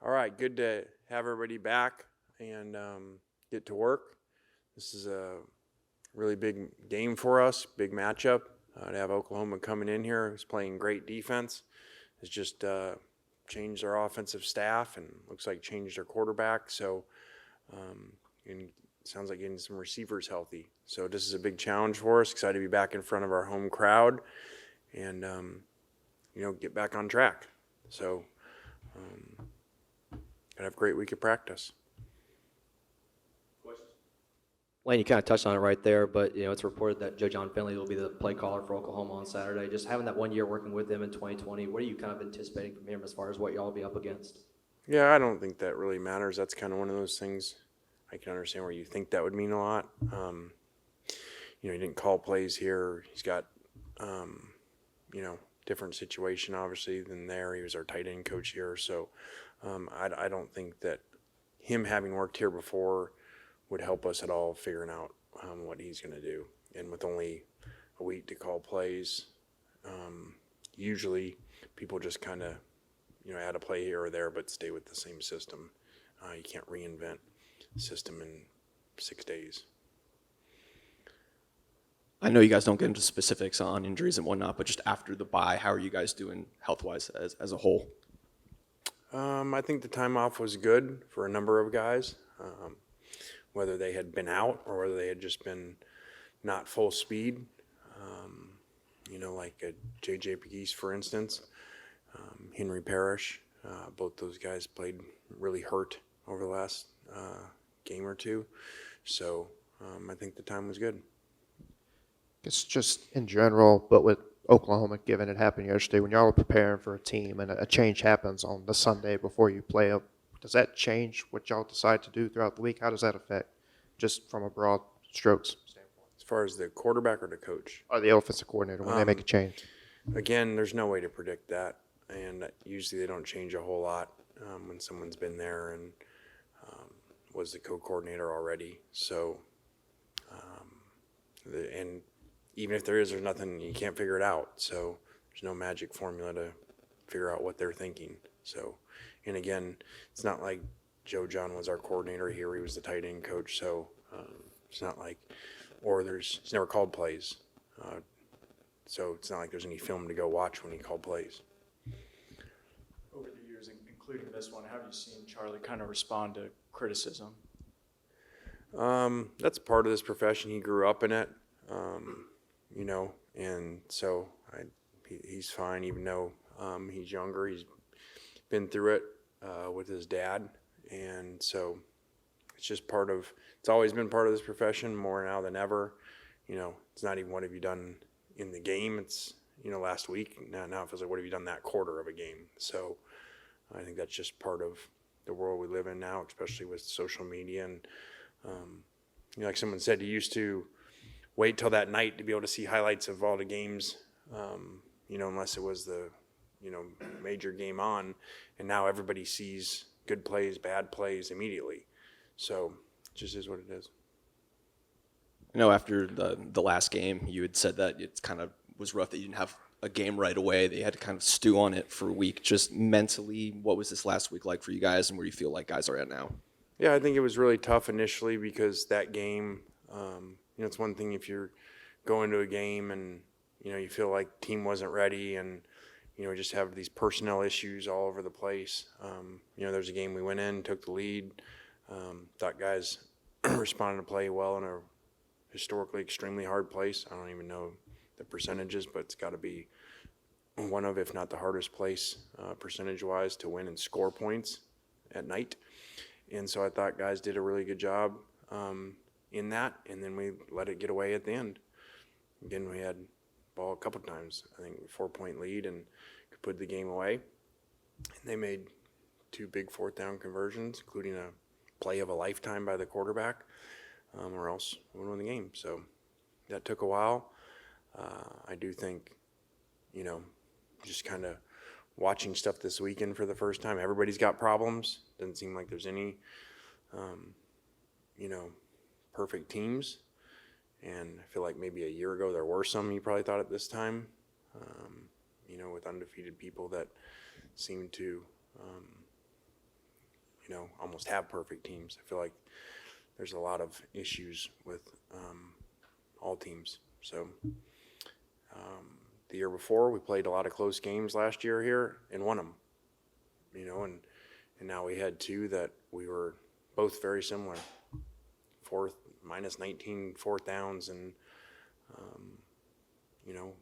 All right, good to have everybody back and get to work. This is a really big game for us, big matchup. To have Oklahoma coming in here, who's playing great defense, has just changed our offensive staff and looks like changed our quarterback. So, and it sounds like getting some receivers healthy. So this is a big challenge for us. Excited to be back in front of our home crowd and get back on track. So. Gonna have a great week of practice. Lane, you kind of touched on it right there, but it's reported that Joe John Finley will be the play caller for Oklahoma on Saturday. Just having that 1 year working with him in 2020, what are you kind of anticipating from him as far as what y'all will be up against? Yeah, I don't think that really matters. That's kind of one of those things. I can understand where you think that would mean a lot. He didn't call plays here. He's got, different situation obviously than there. He was our tight end coach here, so I don't think that him having worked here before would help us at all figuring out what he's going to do. And with only a week to call plays, usually people just kind of, add a play here or there, but stay with the same system. You can't reinvent the system in 6 days. I know you guys don't get into specifics on injuries and whatnot, but just after the bye, how are you guys doing health-wise as a whole? I think the time off was good for a number of guys, whether they had been out or whether they had just been not full speed. Like a J.J. Pegues, for instance, Henry Parrish, both those guys played really hurt over the last game or two. So I think the time was good. It's just in general, but with Oklahoma, given it happened yesterday, when y'all are preparing for a team and a change happens on the Sunday before you play up, does that change what y'all decide to do throughout the week? How does that affect, just from a broad strokes standpoint? As far as the quarterback or the coach? Or the offensive coordinator when they make a change? Again, there's no way to predict that, and usually they don't change a whole lot when someone's been there and was the co-coordinator already. So, and even if there's nothing, you can't figure it out. So there's no magic formula to figure out what they're thinking. So, and again, it's not like Joe John was our coordinator here. He was the tight end coach. So it's not like, he's never called plays. So it's not like there's any film to go watch when he called plays. Over the years, including this one, how have you seen Charlie kind of respond to criticism? That's part of this profession. He grew up in it. And so he's fine, even though he's younger. He's been through it with his dad, and so it's always been part of this profession, more now than ever. It's not even what have you done in the game. It's, last week. Now it feels like what have you done that quarter of a game. So I think that's just part of the world we live in now, especially with social media. And, like someone said, you used to wait till that night to be able to see highlights of all the games, unless it was the, major game on. And now everybody sees good plays, bad plays immediately. So it just is what it is. I know after the last game, you had said that it kind of was rough that you didn't have a game right away, that you had to kind of stew on it for a week. Just mentally, what was this last week like for you guys, and where do you feel like guys are at now? Yeah, I think it was really tough initially because that game, it's one thing if you're going to a game and, you feel like team wasn't ready and, just have these personnel issues all over the place. There's a game we went in, took the lead, thought guys responded to play well in a historically extremely hard place. I don't even know the percentages, but it's got to be one of, if not the hardest place percentage-wise to win and score points at night. And so I thought guys did a really good job in that, and then we let it get away at the end. Again, we had ball a couple times, I think 4-point lead, and could put the game away. And they made 2 big 4th down conversions, including a play of a lifetime by the quarterback, or else we would win the game. So that took a while. I do think, just kind of watching stuff this weekend for the first time, everybody's got problems. Doesn't seem like there's any, perfect teams. And I feel like maybe a year ago there were some you probably thought at this time, with undefeated people that seem to, almost have perfect teams. I feel like there's a lot of issues with all teams. So the year before, we played a lot of close games last year here and won them, and now we had two that we were both very similar. Minus 19 fourth downs and,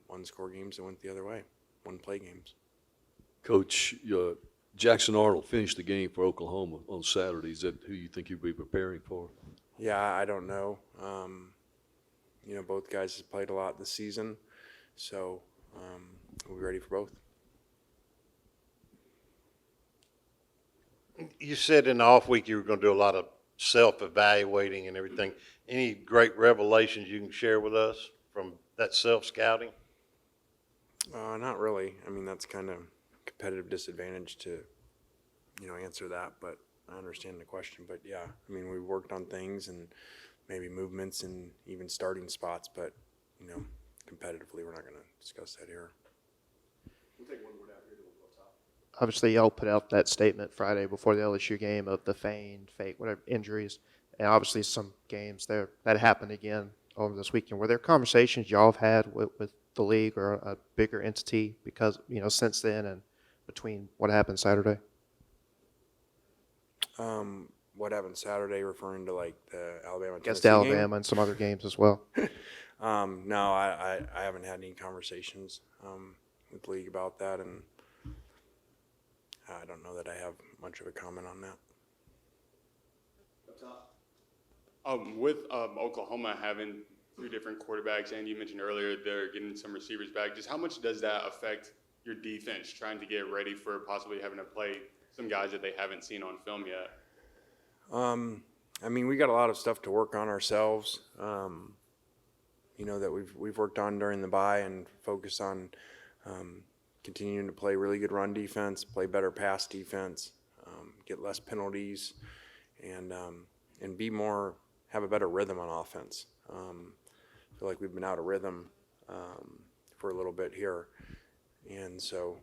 one score games that went the other way, one play games. Coach, Jackson Arnold finished the game for Oklahoma on Saturday. Is that who you think you'll be preparing for? Yeah, I don't know. Both guys have played a lot this season, so we'll be ready for both. You said in the off week you were going to do a lot of self-evaluating and everything. Any great revelations you can share with us from that self-scouting? Not really. I mean, that's kind of competitive disadvantage to, answer that, but I understand the question. But yeah, I mean, we worked on things and maybe movements and even starting spots, but, competitively, we're not going to discuss that here. Obviously, y'all put out that statement Friday before the LSU game of the feigned, fake, whatever injuries, and obviously some games there that happened again over this weekend. Were there conversations y'all have had with the league or a bigger entity because since then and between what happened Saturday? What happened Saturday, referring to like the Alabama Against Tennessee Alabama game? and some other games as well. No, I haven't had any conversations with the league about that, and I don't know that I have much of a comment on that. With Oklahoma having two different quarterbacks, and you mentioned earlier they're getting some receivers back, just how much does that affect your defense trying to get ready for possibly having to play some guys that they haven't seen on film yet? I mean, we got a lot of stuff to work on ourselves, that we've worked on during the bye and focus on continuing to play really good run defense, play better pass defense, get less penalties, and have a better rhythm on offense. I feel like we've been out of rhythm for a little bit here, and so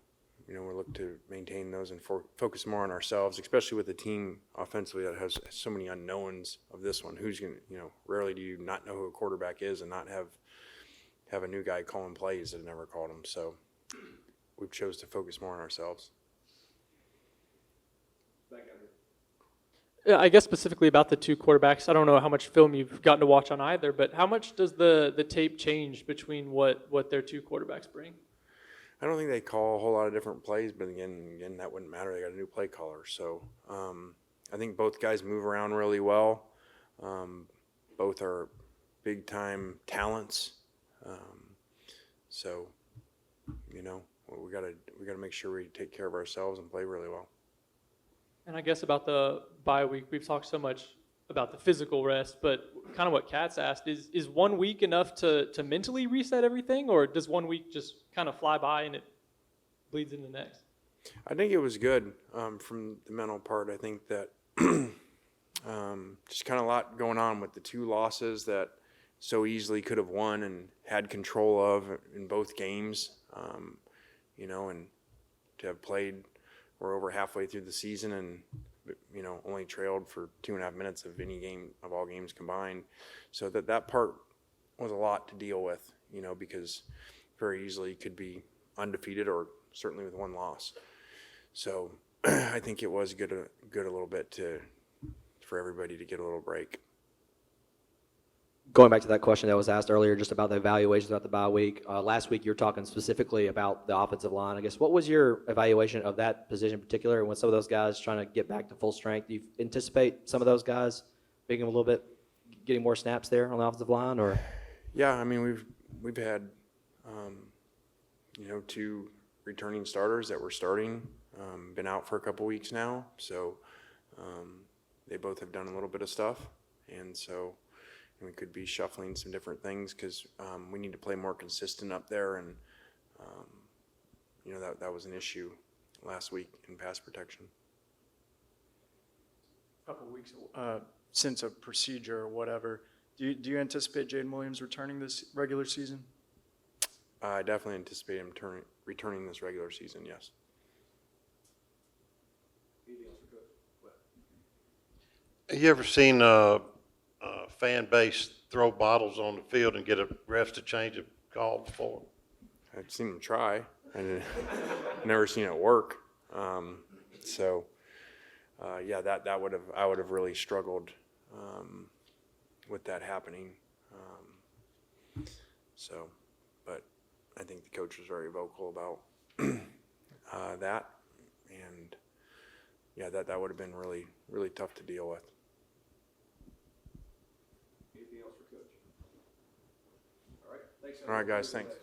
we're looking to maintain those and focus more on ourselves, especially with a team offensively that has so many unknowns of this one. Who's going to, rarely do you not know who a quarterback is and not have a new guy calling plays that never called them. So we've chose to focus more on ourselves. Yeah, I guess specifically about the two quarterbacks, I don't know how much film you've gotten to watch on either, but how much does the tape change between what their two quarterbacks bring? I don't think they call a whole lot of different plays, but again, that wouldn't matter. They got a new play caller. So I think both guys move around really well. Both are big-time talents. So, we gotta make sure we take care of ourselves and play really well. And I guess about the bye week, we've talked so much about the physical rest, but kind of what Kat's asked is 1 week enough to mentally reset everything, or does 1 week just kind of fly by and it bleeds into the next? I think it was good from the mental part. I think that just kind of a lot going on with the two losses that so easily could have won and had control of in both games, and to have played, we're over halfway through the season and, only trailed for 2.5 minutes of any game of all games combined. So that part was a lot to deal with, because very easily could be undefeated or certainly with one loss. So I think it was good a little bit for everybody to get a little break. Going back to that question that was asked earlier, just about the evaluations throughout the bye week. Last week, you were talking specifically about the offensive line. I guess, what was your evaluation of that position in particular? And when some of those guys trying to get back to full strength, do you anticipate some of those guys being a little bit, getting more snaps there on the offensive line, or? Yeah, I mean, we've had, two returning starters that were starting, been out for a couple weeks now. So they both have done a little bit of stuff, and so we could be shuffling some different things because we need to play more consistent up there, and that was an issue last week in pass protection. A couple of weeks since a procedure or whatever, do you anticipate Jaden Williams returning this regular season? I definitely anticipate him returning this regular season, yes. You ever seen a fan base throw bottles on the field and get a refs to change a call before? I've seen them try, and never seen it work. Yeah, that would have, I would have really struggled with that happening. But I think the coach was very vocal about that, and yeah, that would have been really, really tough to deal with. Anything else for Coach? All right, thanks. All right, guys, thanks.